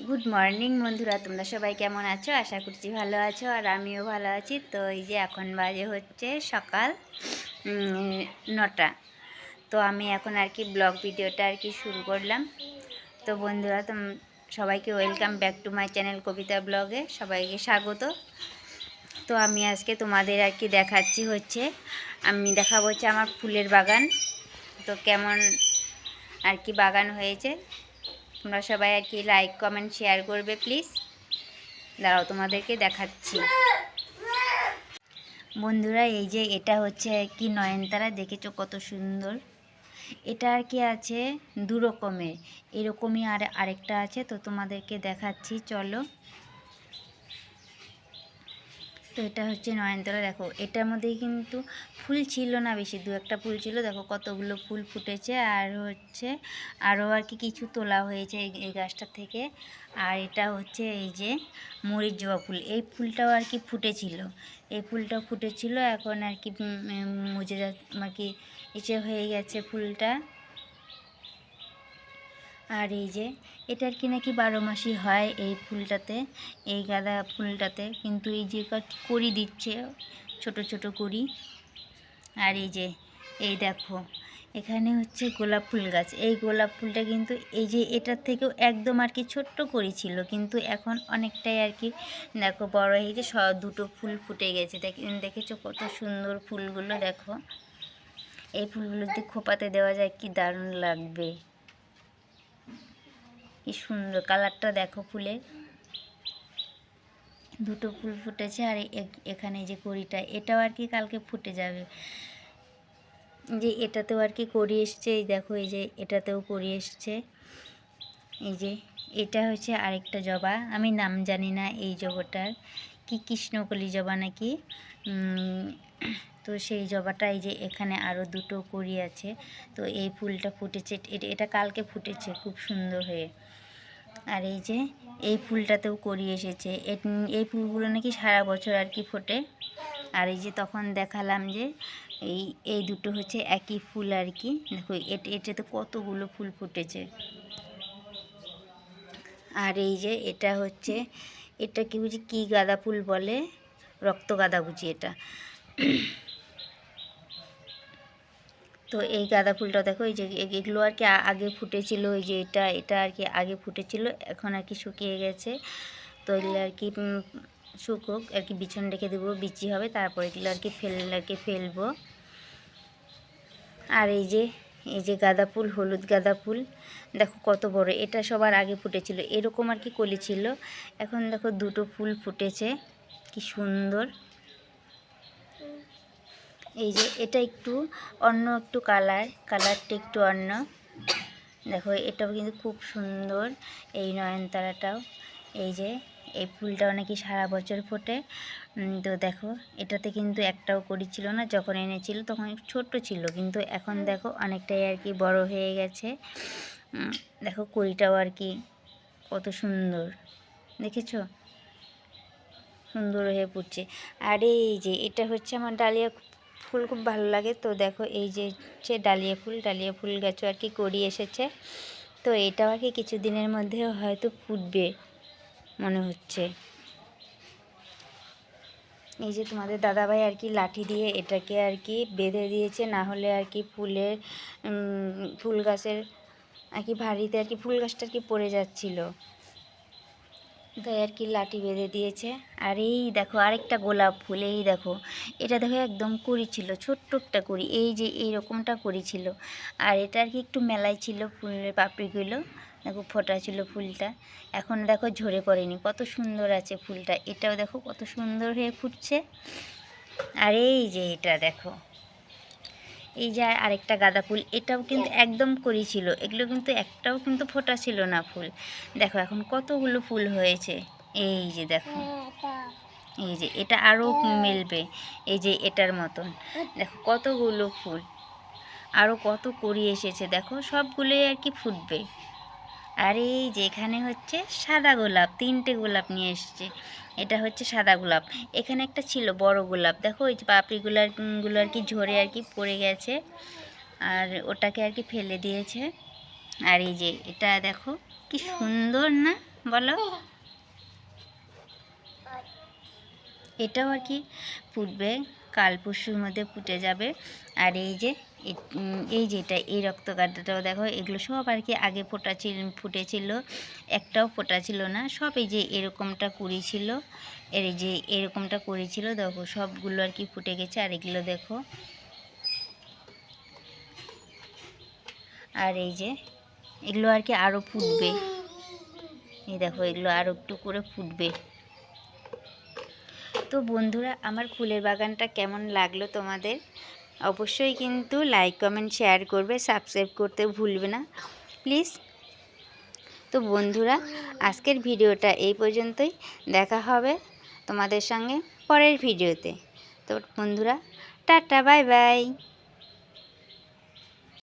Good morning বন্ধুরা, তোমরা সবাই কেমন আছো? আশা করছি ভালো আছো, আর আমিও ভালো আছি। তো এই যে এখন বাজে হচ্ছে সকাল 9টা। তো আমি এখন আর কি ব্লগ ভিডিওটা আর কি শুরু করলাম। তো বন্ধুরা, সবাইকে welcome back to my channel Kabita ব্লগে, সবাইকে স্বাগত। তো আমি আজকে তোমাদের আর কি দেখাচ্ছি হচ্ছে, আমি দেখাবো হচ্ছে আমার ফুলের বাগান। তো কেমন আর কি বাগান হয়েছে, তোমরা সবাই আর কি লাইক কমেন্ট শেয়ার করবে প্লিজ। দাঁড়াও, তোমাদেরকে দেখাচ্ছি। বন্ধুরা, এই যে এটা হচ্ছে কি নয়নতারা, দেখেছো কত সুন্দর। এটা আর কি আছে দু রকমের, এরকমই আরেকটা আছে, তো তোমাদেরকে দেখাচ্ছি, চলো। তো এটা হচ্ছে নয়নতারা। দেখো এটার মধ্যেই কিন্তু ফুল ছিল না বেশি, দু একটা ফুল ছিল। দেখো কতগুলো ফুল ফুটেছে, আর হচ্ছে আরও আর কি কিছু তোলা হয়েছে এই গাছটা থেকে। আর এটা হচ্ছে এই যে মরিচ জবা ফুল, এই ফুলটাও আর কি ফুটেছিল, এই ফুলটাও ফুটেছিল। এখন আর কি মুজে যা আর কি ইচ্ছে হয়ে গেছে ফুলটা। আর এই যে এটা আর কি নাকি 12 মাসই হয় এই ফুলটাতে, এই গাঁদা ফুলটাতে। কিন্তু এই যে কড়ি দিচ্ছে, ছোট ছোট কড়ি। আর এই যে এই দেখো এখানে হচ্ছে গোলাপ ফুল গাছ। এই গোলাপ ফুলটা কিন্তু এই যে এটার থেকেও একদম আর কি ছোট্ট কড়ি ছিল, কিন্তু এখন অনেকটাই আর কি দেখো বড় হয়ে গেছে, দুটো ফুল ফুটে গেছে। দেখেছো কত সুন্দর ফুলগুলো, দেখো এই ফুলগুলো যদি খোপাতে দেওয়া যায় কি দারুণ লাগবে, কি সুন্দর কালারটা দেখো ফুলের। দুটো ফুল ফুটেছে, আর এখানে যে কড়িটা, এটাও আর কি কালকে ফুটে যাবে। যে এটাতেও আর কি কড়ি এসছে, এই দেখো এই যে এটাতেও কড়ি এসছে। এই যে এটা হচ্ছে আরেকটা জবা, আমি নাম জানি না এই জবাটার, কি কৃষ্ণকলি জবা নাকি। তো সেই জবাটা এই যে এখানে আরও দুটো কড়ি আছে। তো এই ফুলটা ফুটেছে, এটা কালকে ফুটেছে খুব সুন্দর হয়ে। আর এই যে এই ফুলটাতেও কড়ি এসেছে। এই ফুলগুলো নাকি সারা বছর আর কি ফোটে। আর এই যে তখন দেখালাম যে এই দুটো হচ্ছে একই ফুল আর কি। দেখো এটাতে কতগুলো ফুল ফুটেছে। আর এই যে এটা হচ্ছে, এটা কি বুঝি কি গাঁদা ফুল বলে, রক্ত গাঁদা বুঝি এটা। তো এই গাঁদা ফুলটা দেখো, এই যে এগুলো আর কি আগে ফুটেছিল, এই যে এটা আর কি আগে ফুটেছিল, এখন আর কি শুকিয়ে গেছে। তো এগুলো আর কি শুকুক আর কি, বিছন রেখে দেবো, বিচি হবে, তারপর এগুলো আর কি ফেলবো। আর এই যে গাঁদা ফুল, হলুদ গাঁদা ফুল, দেখো কত বড়, এটা সবার আগে ফুটেছিল, এরকম আর কি কলি ছিল। এখন দেখো দুটো ফুল ফুটেছে, কি সুন্দর। এই যে এটা একটু অন্য, একটু কালারটা একটু অন্য। দেখো এটাও কিন্তু খুব সুন্দর, এই নয়নতারাটাও। এই যে এই ফুলটাও নাকি সারা বছর ফোটে। তো দেখো এটাতে কিন্তু একটাও কড়ি ছিল না, যখন এনেছিল তখন ছোট্ট ছিল, কিন্তু এখন দেখো অনেকটাই আর কি বড় হয়ে গেছে। দেখো কড়িটাও আর কি কত সুন্দর, দেখেছো সুন্দর হয়ে ফুটছে। আর এই যে এটা হচ্ছে আমার ডালিয়া ফুল, খুব ভালো লাগে। তো দেখো এই যে হচ্ছে ডালিয়া ফুল গাছও আর কি কড়ি এসেছে। তো এটাও আর কি কিছুদিনের মধ্যে হয়তো ফুটবে মনে হচ্ছে। এই যে তোমাদের দাদাভাই আর কি লাঠি দিয়ে এটাকে আর কি বেঁধে দিয়েছে, না হলে আর কি ফুল গাছের আর কি ভারিতে আর কি ফুল গাছটা আর কি পড়ে যাচ্ছিল, তাই আর কি লাঠি বেঁধে দিয়েছে। আর এই দেখো আরেকটা গোলাপ ফুল, এই দেখো এটা দেখো একদম কুড়ি ছিল, ছোট্ট একটা কুড়ি, এই যে এইরকমটা কুড়ি ছিল। আর এটা আর কি একটু মেলায় ছিল ফুলের পাপড়িগুলো, দেখো ফোটা ছিল ফুলটা। এখন দেখো ঝরে পড়েনি, কত সুন্দর আছে ফুলটা, এটাও দেখো কত সুন্দর হয়ে ফুটছে। আর এই যে এটা দেখো, এই যে আরেকটা গাঁদা ফুল, এটাও কিন্তু একদম কড়ি ছিল, এগুলো কিন্তু একটাও কিন্তু ফোটা ছিল না ফুল। দেখো এখন কতগুলো ফুল হয়েছে, এই যে দেখো, এই যে এটা আরও মেলবে, এই যে এটার মতন দেখো কতগুলো ফুল, আরও কত কড়ি এসেছে, দেখো সবগুলোই আর কি ফুটবে। আর এই যে এখানে হচ্ছে সাদা গোলাপ, 3টে গোলাপ নিয়ে এসছে। এটা হচ্ছে সাদা গোলাপ, এখানে একটা ছিল বড় গোলাপ, দেখো ওই যে পাপড়িগুলো আর কি ঝরে আর কি পড়ে গেছে, আর ওটাকে আর কি ফেলে দিয়েছে। আর এই যে এটা দেখো কি সুন্দর না, বলো। এটাও আর কি ফুটবে, কাল পরশুর মধ্যে ফুটে যাবে। আর এই যে এই যেটা এই রক্ত গাড্ডাটাও দেখো, এগুলো সব আর কি আগে ফুটেছিল, একটাও ফোটা ছিল না, সব এই যে এরকমটা কুড়ি ছিল, এর এই যে এরকমটা কুড়ি ছিল, দেখো সবগুলো আর কি ফুটে গেছে। আর এগুলো দেখো, আর এই যে এগুলো আর কি আরও ফুটবে, এই দেখো এগুলো আরও একটু করে ফুটবে। তো বন্ধুরা, আমার ফুলের বাগানটা কেমন লাগলো তোমাদের অবশ্যই কিন্তু লাইক কমেন্ট শেয়ার করবে, সাবস্ক্রাইব করতে ভুলবে না প্লিজ। তো বন্ধুরা, আজকের ভিডিওটা এই পর্যন্তই, দেখা হবে তোমাদের সঙ্গে পরের ভিডিওতে। তো বন্ধুরা, টাটা, বাই বাই।